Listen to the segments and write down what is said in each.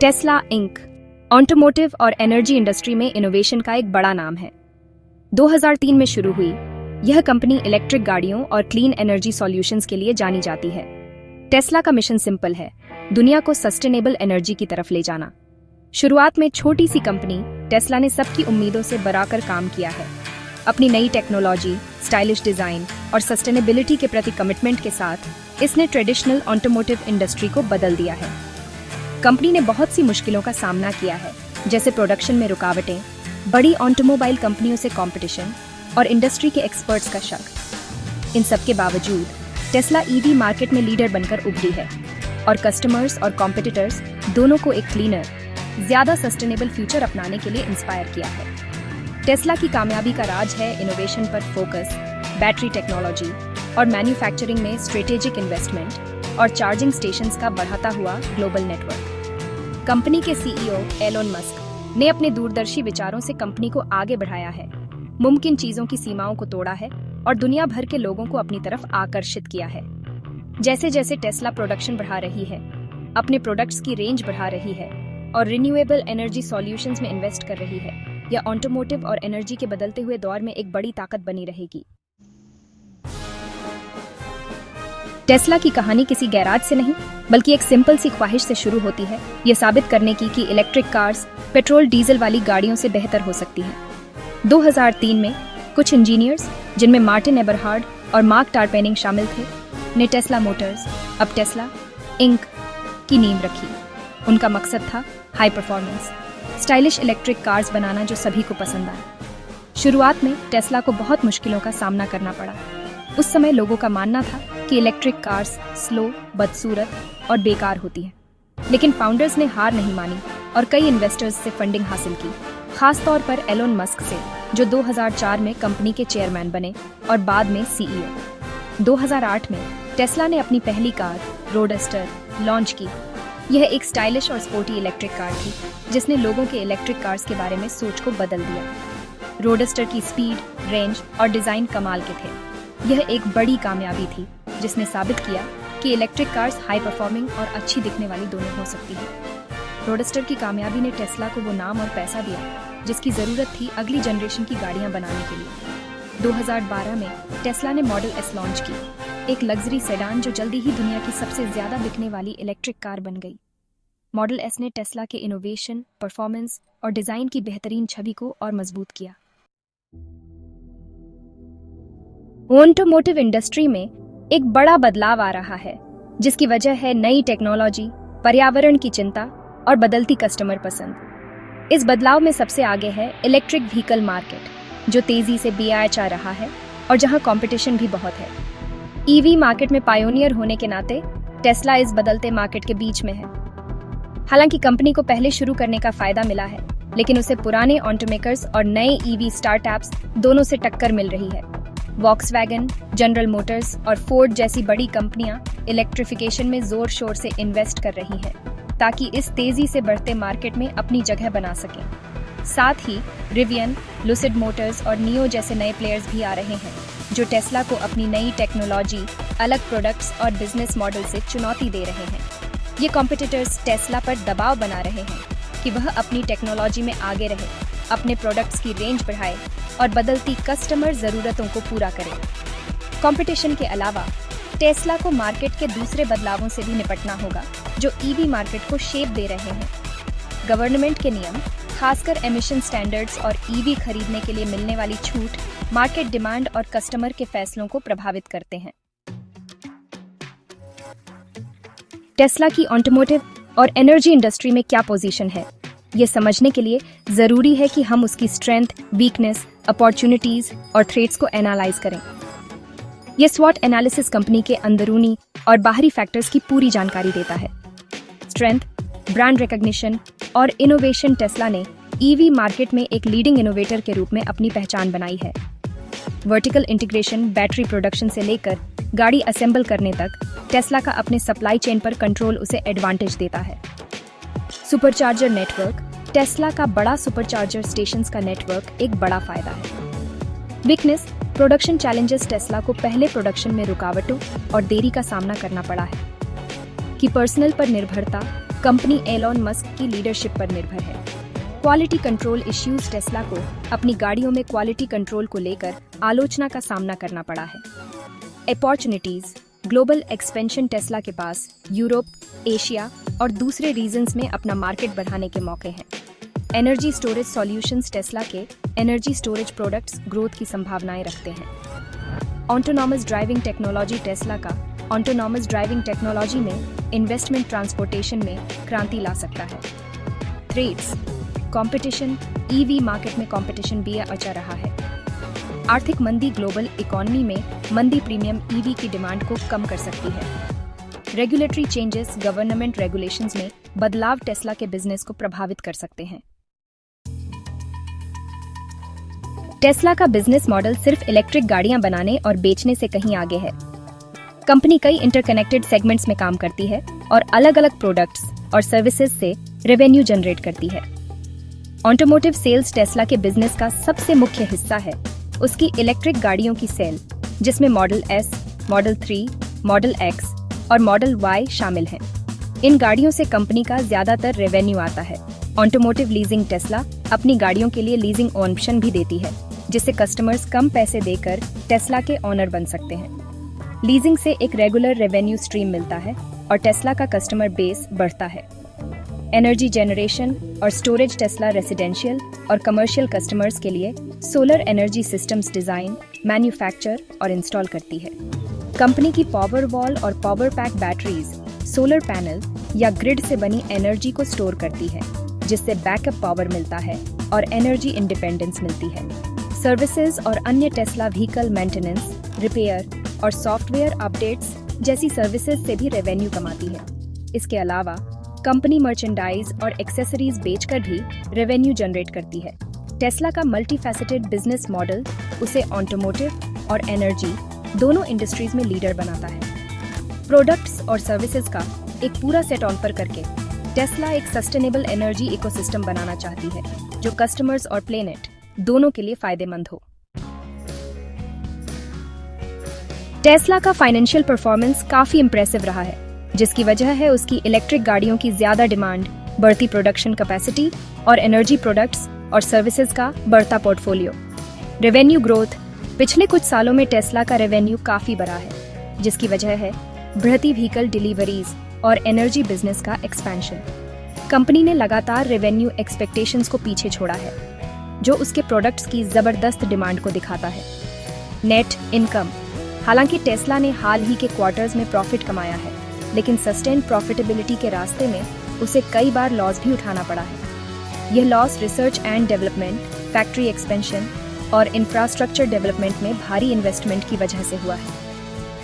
Tesla ink automotive और energy industry में innovation का एक बड़ा नाम है। 2003 में शुरू हुई यह कंपनी इलेक्ट्रिक गाड़ियों और क्लीन एनर्जी सॉल्यूशंस के लिए जानी जाती है। टेस्ला का मिशन सिंपल है, दुनिया को सस्टेनेबल एनर्जी की तरफ ले जाना। शुरुआत में छोटी सी कंपनी टेस्ला ने सबकी उम्मीदों से बढ़ाकर काम किया है। अपनी नई टेक्नोलॉजी, स्टाइलिश डिजाइन और सस्टेनेबिलिटी के प्रति कमिटमेंट के साथ इसने ट्रेडिशनल ऑटोमोटिव इंडस्ट्री को बदल दिया है। कंपनी ने बहुत सी मुश्किलों का सामना किया है, जैसे प्रोडक्शन में रुकावटें, बड़ी ऑटोमोबाइल कंपनियों से कंपटीशन और इंडस्ट्री के एक्सपर्ट्स का शक। इन सब के बावजूद टेस्ला ईवी मार्केट में लीडर बनकर उभरी है और कस्टमर्स और कॉम्पिटिटर्स दोनों को एक क्लीनर, ज्यादा सस्टेनेबल फ्यूचर अपनाने के लिए इंस्पायर किया है। टेस्ला की कामयाबी का राज है इनोवेशन पर फोकस, बैटरी टेक्नोलॉजी और मैन्युफैक्चरिंग में स्ट्रेटेजिक इन्वेस्टमेंट और चार्जिंग स्टेशंस का बढ़ाता हुआ ग्लोबल नेटवर्क। कंपनी के सीईओ एलोन मस्क ने अपने दूरदर्शी विचारों से कंपनी को आगे बढ़ाया है, मुमकिन चीजों की सीमाओं को तोड़ा है और दुनिया भर के लोगों को अपनी तरफ आकर्षित किया है। जैसे जैसे टेस्ला प्रोडक्शन बढ़ा रही है, अपने प्रोडक्ट्स की रेंज बढ़ा रही है और रिन्यूएबल एनर्जी सॉल्यूशंस में इन्वेस्ट कर रही है, यह ऑटोमोटिव और एनर्जी के बदलते हुए दौर में एक बड़ी ताकत बनी रहेगी। टेस्ला की कहानी किसी गैराज से नहीं, बल्कि एक सिंपल सी ख्वाहिश से शुरू होती है, ये साबित करने की कि इलेक्ट्रिक कार्स पेट्रोल डीजल वाली गाड़ियों से बेहतर हो सकती हैं। 2003 में कुछ इंजीनियर्स, जिनमें मार्टिन एबरहार्ड और मार्क टारपेनिंग शामिल थे, ने टेस्ला मोटर्स, अब टेस्ला इंक, की नींव रखी। उनका मकसद था high performance, stylish electric cars बनाना जो सभी को पसंद आए। शुरुआत में टेस्ला को बहुत मुश्किलों का सामना करना पड़ा। उस समय लोगों का मानना था कि इलेक्ट्रिक कार्स स्लो, बदसूरत और बेकार होती हैं। लेकिन फाउंडर्स ने हार नहीं मानी और कई इन्वेस्टर्स से फंडिंग हासिल की, खास तौर पर एलोन मस्क से, जो 2004 में कंपनी के चेयरमैन बने और बाद में सीईओ। 2008 में टेस्ला ने अपनी पहली कार रोडस्टर लॉन्च की। यह एक स्टाइलिश और स्पोर्टी इलेक्ट्रिक कार थी, जिसने लोगों के इलेक्ट्रिक कार्स के बारे में सोच को बदल दिया। रोडस्टर की स्पीड, रेंज और डिजाइन कमाल के थे। यह एक बड़ी कामयाबी थी, जिसने साबित किया कि इलेक्ट्रिक कार्स हाई परफॉर्मिंग और अच्छी दिखने वाली दोनों हो सकती है। रोडस्टर की कामयाबी ने टेस्ला को वो नाम और पैसा दिया जिसकी जरूरत थी अगली जनरेशन की गाड़ियां बनाने के लिए। 2012 में टेस्ला ने मॉडल एस लॉन्च की, एक लग्जरी सेडान जो जल्दी ही दुनिया की सबसे ज्यादा बिकने वाली इलेक्ट्रिक कार बन गई। मॉडल एस ने टेस्ला के इनोवेशन, परफॉर्मेंस और डिजाइन की बेहतरीन छवि को और मजबूत किया। ऑटोमोटिव इंडस्ट्री में एक बड़ा बदलाव आ रहा है, जिसकी वजह है नई टेक्नोलॉजी, पर्यावरण की चिंता और बदलती कस्टमर पसंद। इस बदलाव में सबसे आगे है इलेक्ट्रिक व्हीकल मार्केट, जो तेजी से BIH आ रहा है और जहां कंपटीशन भी बहुत है। ईवी मार्केट में पायोनियर होने के नाते टेस्ला इस बदलते मार्केट के बीच में है। हालांकि कंपनी को पहले शुरू करने का फायदा मिला है, लेकिन उसे पुराने ऑटोमेकर्स और नए ईवी स्टार्टअप्स दोनों से टक्कर मिल रही है। वॉक्सवैगन, जनरल मोटर्स और फोर्ड जैसी बड़ी कंपनियां इलेक्ट्रिफिकेशन में जोर शोर से इन्वेस्ट कर रही हैं, ताकि इस तेजी से बढ़ते मार्केट में अपनी जगह बना सकें। साथ ही रिवियन, लुसिड मोटर्स और नियो जैसे नए प्लेयर्स भी आ रहे हैं, जो टेस्ला को अपनी नई टेक्नोलॉजी, अलग प्रोडक्ट्स और बिजनेस मॉडल से चुनौती दे रहे हैं। ये कॉम्पिटिटर्स टेस्ला पर दबाव बना रहे हैं कि वह अपनी टेक्नोलॉजी में आगे रहे, अपने प्रोडक्ट्स की रेंज बढ़ाए और बदलती कस्टमर ज़रूरतों को पूरा करे। कंपटीशन के अलावा टेस्ला को मार्केट के दूसरे बदलावों से भी निपटना होगा, जो ईवी मार्केट को शेप दे रहे हैं। गवर्नमेंट के नियम, खासकर एमिशन स्टैंडर्ड्स और ईवी खरीदने के लिए मिलने वाली छूट, मार्केट डिमांड और कस्टमर के फैसलों को प्रभावित करते हैं। टेस्ला की ऑटोमोटिव और एनर्जी इंडस्ट्री में क्या पोजीशन है, ये समझने के लिए जरूरी है कि हम उसकी स्ट्रेंथ, वीकनेस, अपॉर्चुनिटीज और थ्रेट्स को एनालाइज करें। ये स्वॉट एनालिसिस कंपनी के अंदरूनी और बाहरी फैक्टर्स की पूरी जानकारी देता है। स्ट्रेंथ, ब्रांड रिकॉग्निशन और इनोवेशन। टेस्ला ने ईवी मार्केट में एक लीडिंग इनोवेटर के रूप में अपनी पहचान बनाई है। वर्टिकल इंटीग्रेशन, बैटरी प्रोडक्शन से लेकर गाड़ी असेंबल करने तक, टेस्ला का अपने सप्लाई चेन पर कंट्रोल उसे एडवांटेज देता है। सुपरचार्जर नेटवर्क, टेस्ला का बड़ा सुपरचार्जर स्टेशंस का नेटवर्क एक बड़ा फायदा है। Weakness, production challenges. टेस्ला को पहले प्रोडक्शन में रुकावटों और देरी का सामना करना पड़ा है। कि पर्सनल पर निर्भरता, कंपनी एलोन मस्क की लीडरशिप पर निर्भर है। क्वालिटी कंट्रोल इश्यूज टेस्ला को अपनी गाड़ियों में क्वालिटी कंट्रोल को लेकर आलोचना का सामना करना पड़ा है। अपॉर्चुनिटीज, ग्लोबल एक्सपेंशन टेस्ला के पास यूरोप, एशिया और दूसरे रीजन्स में अपना मार्केट बढ़ाने के मौके हैं। एनर्जी स्टोरेज सॉल्यूशंस टेस्ला के एनर्जी स्टोरेज प्रोडक्ट्स ग्रोथ की संभावनाएं रखते हैं। ऑटोनॉमस ड्राइविंग टेक्नोलॉजी टेस्ला का ऑटोनॉमस ड्राइविंग टेक्नोलॉजी में इन्वेस्टमेंट ट्रांसपोर्टेशन में क्रांति ला सकता है। थ्रेट्स, कंपटीशन, ईवी मार्केट में कंपटीशन भी अच्छा रहा है। आर्थिक मंदी ग्लोबल इकोनॉमी में मंदी प्रीमियम ईवी की डिमांड को कम कर सकती है। रेगुलेटरी चेंजेस, गवर्नमेंट रेगुलेशंस में बदलाव टेस्ला के बिजनेस को प्रभावित कर सकते हैं। टेस्ला का बिजनेस मॉडल सिर्फ इलेक्ट्रिक गाड़ियां बनाने और बेचने से कहीं आगे है। कंपनी कई इंटरकनेक्टेड सेगमेंट्स में काम करती है और अलग-अलग प्रोडक्ट्स और सर्विसेज से रेवेन्यू जनरेट करती है। ऑटोमोटिव सेल्स टेस्ला के बिजनेस का सबसे मुख्य हिस्सा है उसकी इलेक्ट्रिक गाड़ियों की सेल, जिसमें model S, model 3, model x और मॉडल वाई शामिल हैं। इन गाड़ियों से कंपनी का ज्यादातर रेवेन्यू आता है। ऑटोमोटिव लीजिंग टेस्ला अपनी गाड़ियों के लिए लीजिंग ऑप्शन भी देती है, जिससे कस्टमर्स कम पैसे देकर टेस्ला के ओनर बन सकते हैं। लीजिंग से एक रेगुलर रेवेन्यू स्ट्रीम मिलता है और टेस्ला का कस्टमर बेस बढ़ता है। एनर्जी जनरेशन और स्टोरेज टेस्ला रेसिडेंशियल और कमर्शियल कस्टमर्स के लिए solar energy systems design, manufacture और इंस्टॉल करती है। कंपनी की पावर वॉल और power pack batteries solar panel या ग्रिड से बनी एनर्जी को स्टोर करती है, जिससे बैकअप पावर मिलता है और एनर्जी इंडिपेंडेंस मिलती है। सर्विसेज और अन्य टेस्ला व्हीकल मेंटेनेंस, रिपेयर और सॉफ्टवेयर अपडेट्स जैसी सर्विसेज से भी रेवेन्यू कमाती है। इसके अलावा कंपनी मर्चेंडाइज और एक्सेसरीज बेचकर भी रेवेन्यू जनरेट करती है। टेस्ला का मल्टीफैसेटेड बिजनेस मॉडल उसे ऑटोमोटिव और एनर्जी दोनों इंडस्ट्रीज में लीडर बनाता है। प्रोडक्ट्स और सर्विसेज का एक पूरा सेट ऑफर करके टेस्ला एक सस्टेनेबल एनर्जी इकोसिस्टम बनाना चाहती है, जो कस्टमर्स और प्लेनेट दोनों के लिए फायदेमंद हो। टेस्ला का फाइनेंशियल परफॉर्मेंस काफी इंप्रेसिव रहा है, जिसकी वजह है उसकी इलेक्ट्रिक गाड़ियों की ज्यादा डिमांड, बढ़ती प्रोडक्शन कैपेसिटी और एनर्जी प्रोडक्ट्स और सर्विसेज का बढ़ता पोर्टफोलियो। रेवेन्यू ग्रोथ, पिछले कुछ सालों में टेस्ला का रेवेन्यू काफी बढ़ा है, जिसकी वजह है बढ़ती व्हीकल डिलीवरीज और एनर्जी बिजनेस का एक्सपेंशन। कंपनी ने लगातार रेवेन्यू एक्सपेक्टेशंस को पीछे छोड़ा है, जो उसके प्रोडक्ट्स की जबरदस्त डिमांड को दिखाता है। नेट इनकम, हालांकि टेस्ला ने हाल ही के क्वार्टर्स में प्रॉफिट कमाया है, लेकिन सस्टेन प्रॉफिटेबिलिटी के रास्ते में उसे कई बार लॉस भी उठाना पड़ा है। यह loss research and development, factory expansion और इंफ्रास्ट्रक्चर डेवलपमेंट में भारी इन्वेस्टमेंट की वजह से हुआ है।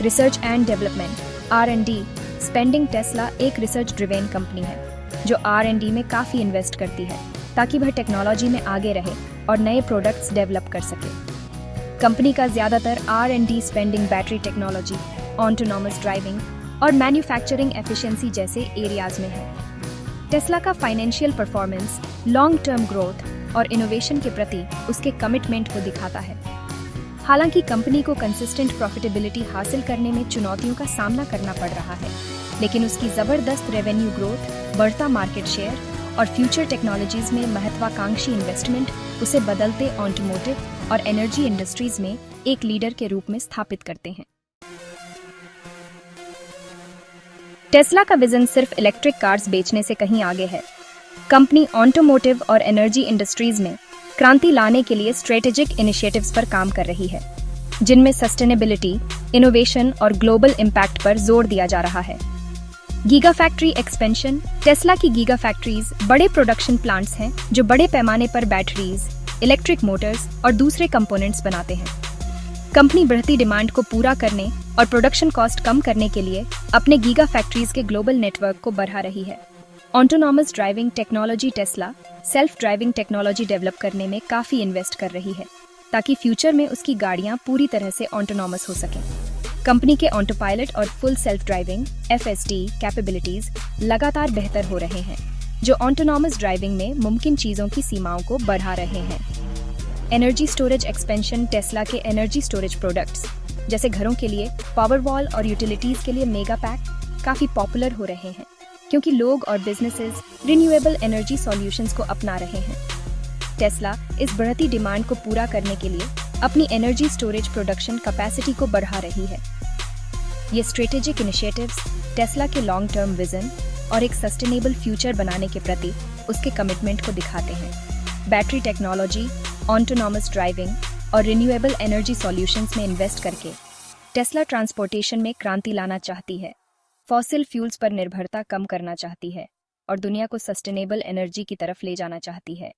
Research and development R&D spending, Tesla एक रिसर्च ड्रिवेन कंपनी है जो R&D में काफी इन्वेस्ट करती है ताकि वह टेक्नोलॉजी में आगे रहे और नए प्रोडक्ट्स डेवलप कर सके। कंपनी का ज्यादातर R&D spending battery technology, autonomous driving और मैन्युफैक्चरिंग एफिशिएंसी जैसे एरियाज में है। टेस्ला का financial performance long term growth और इनोवेशन के प्रति उसके कमिटमेंट को दिखाता है। हालांकि कंपनी को कंसिस्टेंट प्रॉफिटेबिलिटी हासिल करने में चुनौतियों का सामना करना पड़ रहा है, लेकिन उसकी जबरदस्त रेवेन्यू ग्रोथ, बढ़ता मार्केट शेयर और फ्यूचर टेक्नोलॉजीज में महत्वाकांक्षी इन्वेस्टमेंट उसे बदलते ऑटोमोटिव और एनर्जी इंडस्ट्रीज में एक लीडर के रूप में स्थापित करते हैं। टेस्ला का विजन सिर्फ इलेक्ट्रिक कार्स बेचने से कहीं आगे है। कंपनी ऑटोमोटिव और एनर्जी इंडस्ट्रीज में क्रांति लाने के लिए स्ट्रेटेजिक इनिशिएटिव्स पर काम कर रही है, जिनमें सस्टेनेबिलिटी, इनोवेशन और ग्लोबल इम्पैक्ट पर जोर दिया जा रहा है। गीगा फैक्ट्री एक्सपेंशन, टेस्ला की गीगा फैक्ट्रीज बड़े प्रोडक्शन प्लांट्स हैं जो बड़े पैमाने पर बैटरीज, इलेक्ट्रिक मोटर्स और दूसरे कंपोनेंट्स बनाते हैं। कंपनी बढ़ती डिमांड को पूरा करने और प्रोडक्शन कॉस्ट कम करने के लिए अपने गीगा फैक्ट्रीज के ग्लोबल नेटवर्क को बढ़ा रही है। Autonomous driving technology, Tesla self driving technology develop करने में काफी इन्वेस्ट कर रही है ताकि फ्यूचर में उसकी गाड़ियां पूरी तरह से ऑटोनॉमस हो सकें। कंपनी के ऑटो पायलट और full self driving FSD capabilities लगातार बेहतर हो रहे हैं, जो ऑटोनॉमस ड्राइविंग में मुमकिन चीजों की सीमाओं को बढ़ा रहे हैं। एनर्जी स्टोरेज एक्सपेंशन, टेस्ला के एनर्जी स्टोरेज प्रोडक्ट्स जैसे घरों के लिए पावर वॉल और यूटिलिटीज के लिए मेगा पैक काफी पॉपुलर हो रहे हैं, क्योंकि लोग और बिजनेसेस रिन्यूएबल एनर्जी सॉल्यूशंस को अपना रहे हैं। टेस्ला इस बढ़ती डिमांड को पूरा करने के लिए अपनी एनर्जी स्टोरेज प्रोडक्शन कैपेसिटी को बढ़ा रही है। ये स्ट्रेटेजिक इनिशिएटिव्स टेस्ला के लॉन्ग टर्म विजन और एक सस्टेनेबल फ्यूचर बनाने के प्रति उसके कमिटमेंट को दिखाते हैं। बैटरी टेक्नोलॉजी, ऑटोनॉमस ड्राइविंग और रिन्यूएबल एनर्जी सॉल्यूशंस में इन्वेस्ट करके टेस्ला ट्रांसपोर्टेशन में क्रांति लाना चाहती है, फॉसिल फ्यूल्स पर निर्भरता कम करना चाहती है और दुनिया को सस्टेनेबल एनर्जी की तरफ ले जाना चाहती है।